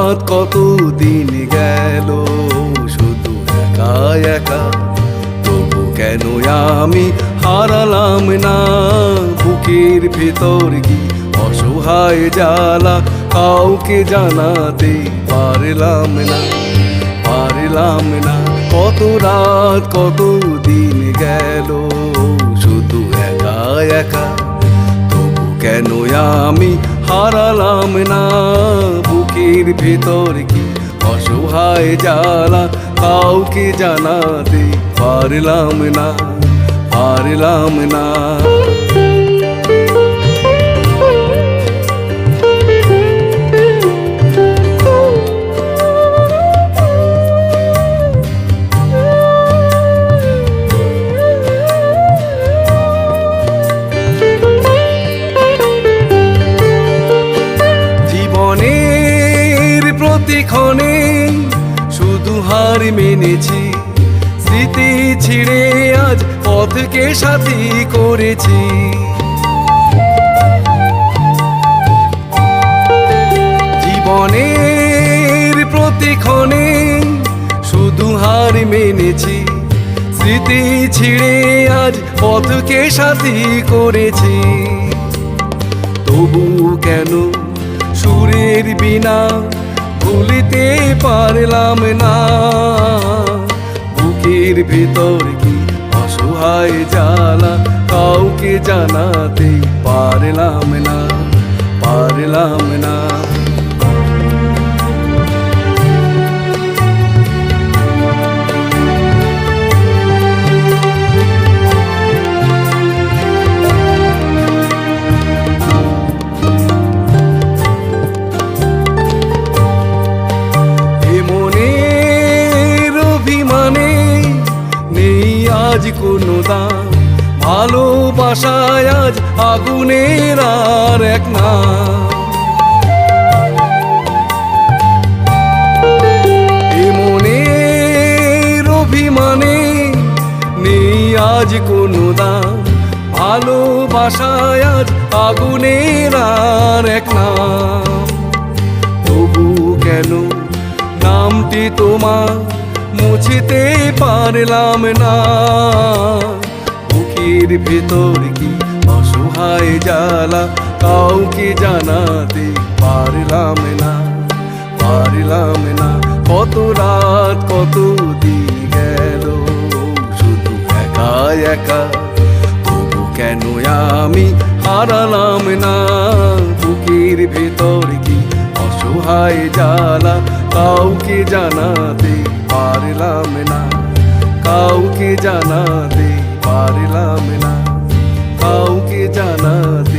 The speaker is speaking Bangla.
রাত কত দিন গেল শুধু একা একা, তবু কেন আমি হারালাম না বুকের ভেতর কি অসহায় জ্বালা, কাউকে জানাতে পারলাম না পারলাম না। কত রাত কত দিন গেল শুধু একা একা, তবু কেন আমি হারালাম না বুকের ভেতর কি অসহায় জ্বালা, কাউকে জানাতে পারলাম না পারলাম না। প্রতিক্ষণে শুধু হার মেনেছি, স্মৃতি ছিঁড়ে আজ পথকে সাথী করেছি। জীবনের প্রতিক্ষণে শুধু হার মেনেছি, স্মৃতি ছিঁড়ে আজ পথকে সাথী করেছি। তবু কেন সুরের বিনা ভুলিতে পারলাম না বুকের ভেতর কি অসহায় জ্বালা, কাউকে জানাতে পারলাম না পারলাম না। আজ কোনো দাম ভালোবাসায় আজ আগুনের আর এক নাম, এ মনের অভিমানে নেই আজ কোনো দাম, ভালোবাসায় আজ আগুনের আর এক নাম। তবু কেন নামটি তোমার মুছতে পারলাম না বুকের ভেতর কি অসহায় জ্বালা, কাউকে জানাতে পারলাম না পারলাম না। কত রাত কত দিন গেল শুধু একা একা, তবু কেন আমি হারালাম না বুকের ভেতর কি অসহায় জ্বালা, কাউকে জানাতে পারলাম না কাউকে জানাতে পারলাম না কাউকে জানাতে